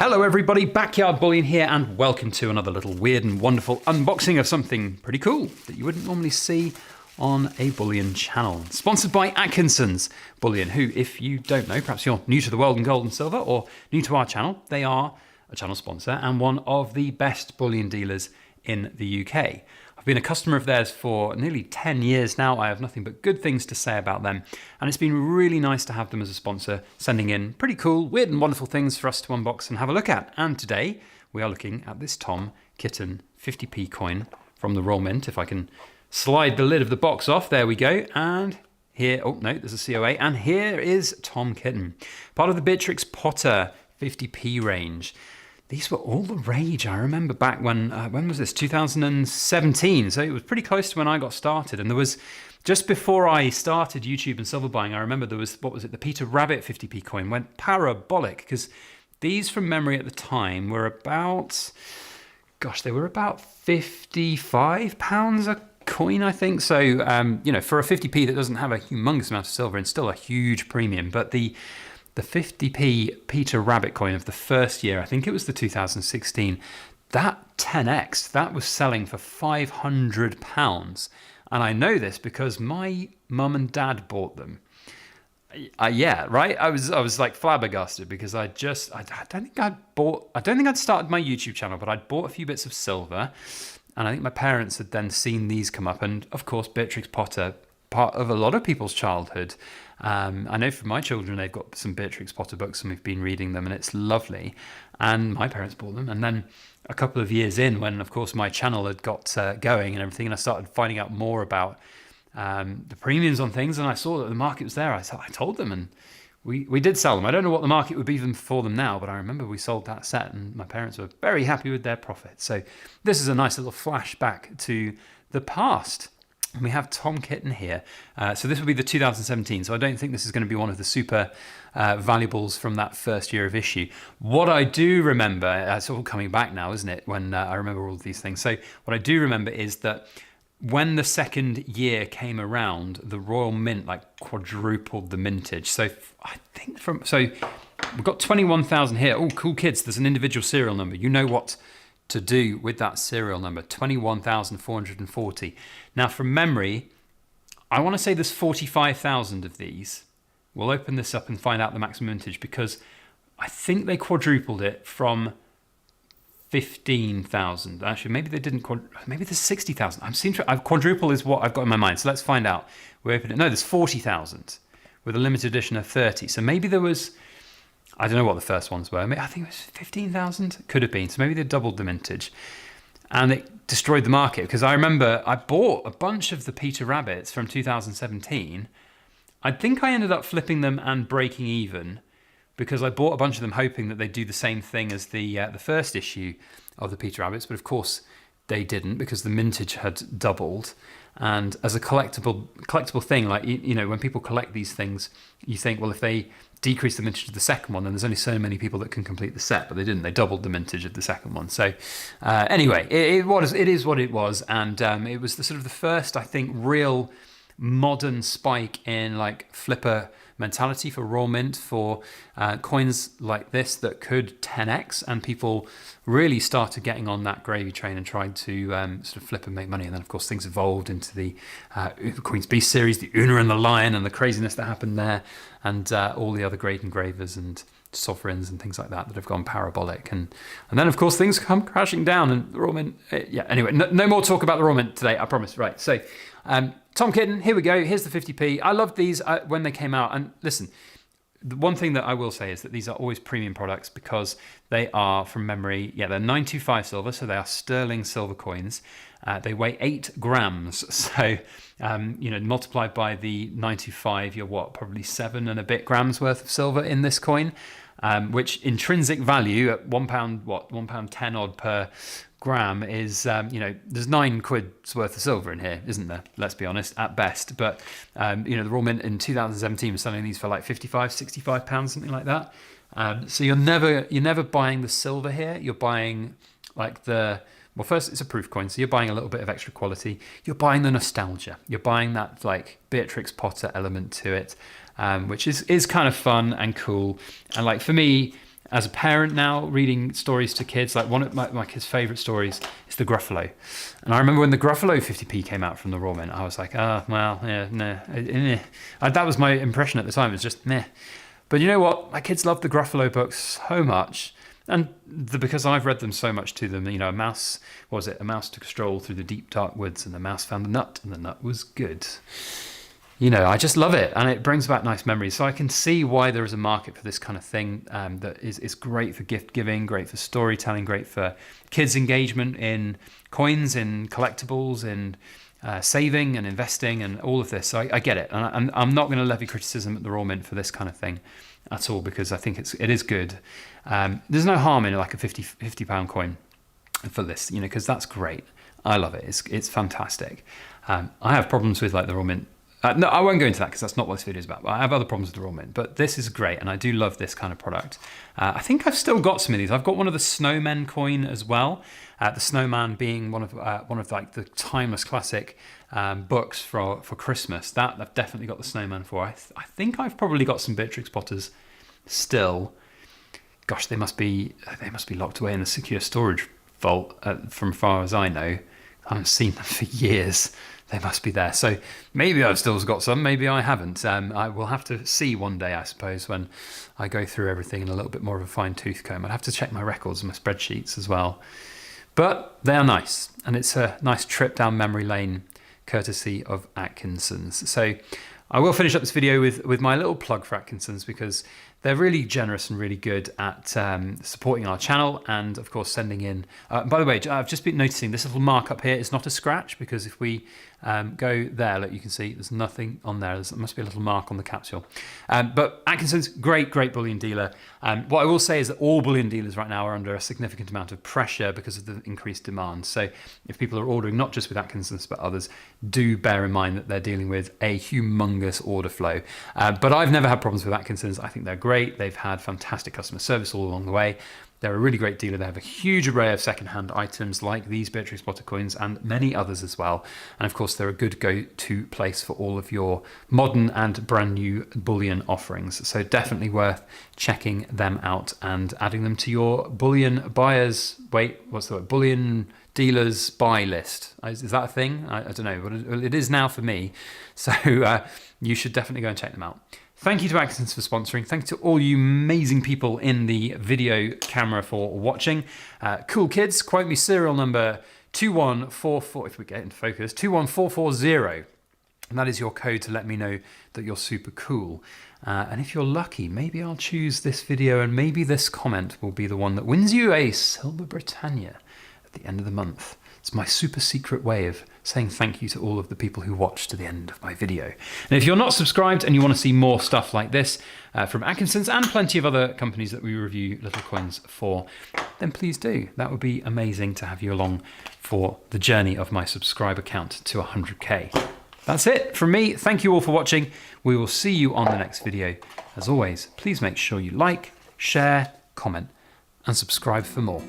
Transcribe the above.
Hello everybody, Backyard Bullion here, and welcome to another little weird and wonderful unboxing of something pretty cool that you wouldn't normally see on a Bullion channel. Sponsored by Atkinsons Bullion, who, if you don't know, perhaps you're new to the world in gold and silver or new to our channel, they are a channel sponsor and one of the best bullion dealers in the UK. I've been a customer of theirs for nearly 10 years now. I have nothing but good things to say about them. And it's been really nice to have them as a sponsor, sending in pretty cool, weird and wonderful things for us to unbox and have a look at. And today we are looking at this Tom Kitten 50p coin from the Royal Mint. If I can slide the lid of the box off, there we go. And here, oh no, there's a COA. And here is Tom Kitten, part of the Beatrix Potter 50p range. These were all the rage. I remember back when was this? 2017. So it was pretty close to when I got started. And there was, just before I started YouTube and silver buying, I remember there was, what was it? The Peter Rabbit 50p coin went parabolic because these, from memory at the time, were about, gosh, they were about £55 a coin, I think. So, you know, for a 50p that doesn't have a humongous amount of silver and still a huge premium, but the 50p Peter Rabbit coin of the first year, I think it was the 2016, that 10x, that was selling for £500. And I know this because my mum and dad bought them. Yeah, right? I was like flabbergasted because I don't think I'd started my YouTube channel, but I'd bought a few bits of silver. And I think my parents had then seen these come up. And of course, Beatrix Potter, part of a lot of people's childhood. I know for my children, they've got some Beatrix Potter books and we've been reading them and it's lovely. And my parents bought them. And then a couple of years in, when of course my channel had got going and everything, and I started finding out more about the premiums on things, and I saw that the market was there, I told them, and we did sell them. I don't know what the market would be for them now, but I remember we sold that set and my parents were very happy with their profit. So this is a nice little flashback to the past. And we have Tom Kitten here. So this will be the 2017. So I don't think this is going to be one of the super valuables from that first year of issue. What I do remember, it's all coming back now, isn't it? When I remember all of these things. So what I do remember is that when the second year came around, the Royal Mint like quadrupled the mintage. So I think we've got 21,000 here. Oh, cool kids. There's an individual serial number. You know what to do with that serial number, 21,440. Now from memory, I want to say there's 45,000 of these. We'll open this up and find out the maximum mintage because I think they quadrupled it from 15,000. Actually, maybe they didn't, maybe there's 60,000. Quadruple is what I've got in my mind. So let's find out. We open it. No, there's 40,000 with a limited edition of 30. So maybe there was, I don't know what the first ones were. I think it was 15,000. Could have been. So maybe they doubled the mintage. And it destroyed the market. Because I remember I bought a bunch of the Peter Rabbits from 2017. I think I ended up flipping them and breaking even. Because I bought a bunch of them hoping that they'd do the same thing as the first issue of the Peter Rabbits. But of course they didn't because the mintage had doubled. And as a collectible thing, like, you know, when people collect these things, you think, well, if they decrease the mintage of the second one, then there's only so many people that can complete the set, but they didn't. They doubled the mintage of the second one. So anyway, it is what it was. And it was the sort of the first, I think, real modern spike in like flipper mentality for Royal Mint, for coins like this that could 10x, and people really started getting on that gravy train and tried to sort of flip and make money. And then of course things evolved into the Queen's Beast series, the Una and the Lion, and the craziness that happened there, and all the other great engravers and sovereigns and things like that have gone parabolic. And then of course things come crashing down, and the Royal Mint, yeah, anyway, no more talk about the Royal Mint today, I promise. Right, so Tom Kitten, here we go. Here's the 50p. I loved these when they came out. And listen, the one thing that I will say is that these are always premium products because they are, from memory, yeah, they're 925 silver, so they are sterling silver coins. They weigh 8 grams. So, you know, multiplied by the 925, you're what, probably 7 and a bit grams worth of silver in this coin, which intrinsic value at £1, what, £1.10 odd per gram is, you know, there's £9 worth of silver in here, isn't there? Let's be honest, at best. But, you know, the Royal Mint in 2017 was selling these for like £55, something like that. So you're never buying the silver here. You're buying like well, first it's a proof coin, so you're buying a little bit of extra quality. You're buying the nostalgia. You're buying that like Beatrix Potter element to it, which is kind of fun and cool. And like for me, as a parent now, reading stories to kids, like one of my kids' favourite stories is the Gruffalo. And I remember when the Gruffalo 50p came out from the Raw Mint, I was like, oh, well, yeah, nah. That was my impression at the time, it was just meh. But you know what? My kids love the Gruffalo books so much. And because I've read them so much to them, you know, a mouse took a stroll through the deep dark woods and the mouse found the nut and the nut was good. You know, I just love it and it brings back nice memories. So I can see why there is a market for this kind of thing that is great for gift giving, great for storytelling, great for kids' engagement in coins, in collectibles, in saving and investing and all of this. So I get it. And I'm not going to levy criticism at the Raw Mint for this kind of thing at all, because I think it is good. There's no harm in like a £50 coin for this, you know, because that's great. I love it. It's fantastic. I have problems with like the Raw Mint. No, I won't go into that because that's not what this video is about. I have other problems with the Raw Mint, but this is great, and I do love this kind of product. I think I've still got some of these. I've got one of the Snowmen coin as well. The Snowman being one of like the timeless classic books for Christmas. That I've definitely got the Snowman for. I think I've probably got some Beatrix Potters still. Gosh, they must be locked away in a secure storage vault from far as I know. I haven't seen them for years. They must be there. So maybe I've still got some, maybe I haven't. I will have to see one day, I suppose, when I go through everything in a little bit more of a fine tooth comb. I'd have to check my records and my spreadsheets as well. But they are nice, and it's a nice trip down memory lane, courtesy of Atkinsons. So I will finish up this video with my little plug for Atkinsons, because they're really generous and really good at supporting our channel and, of course, sending in... by the way, I've just been noticing this little mark up here is not a scratch, because if we go there, look, you can see there's nothing on there. There must be a little mark on the capsule. But Atkinsons, great bullion dealer. What I will say is that all bullion dealers right now are under a significant amount of pressure because of the increased demand. So if people are ordering, not just with Atkinsons, but others, do bear in mind that they're dealing with a humongous order flow. But I've never had problems with Atkinsons. I think they're great. They've had fantastic customer service all along the way. They're a really great dealer. They have a huge array of second-hand items like these Beatrix Potter coins and many others as well. And of course, they're a good go-to place for all of your modern and brand new bullion offerings. So definitely worth checking them out and adding them to your bullion buyers. Wait, what's the word? Bullion dealers buy list. Is that a thing? I don't know, but it is now for me. So you should definitely go and check them out. Thank you to Atkinsons for sponsoring. Thank you to all you amazing people in the video camera for watching. Cool kids, quote me serial number 2144, if we get into focus, 21440. And that is your code to let me know that you're super cool. And if you're lucky, maybe I'll choose this video and maybe this comment will be the one that wins you a Silver Britannia at the end of the month. It's my super secret way of saying thank you to all of the people who watched to the end of my video. And if you're not subscribed and you want to see more stuff like this from Atkinsons and plenty of other companies that we review little coins for, then please do. That would be amazing to have you along for the journey of my subscriber count to 100k. That's it from me. Thank you all for watching. We will see you on the next video. As always, please make sure you like, share, comment, and subscribe for more.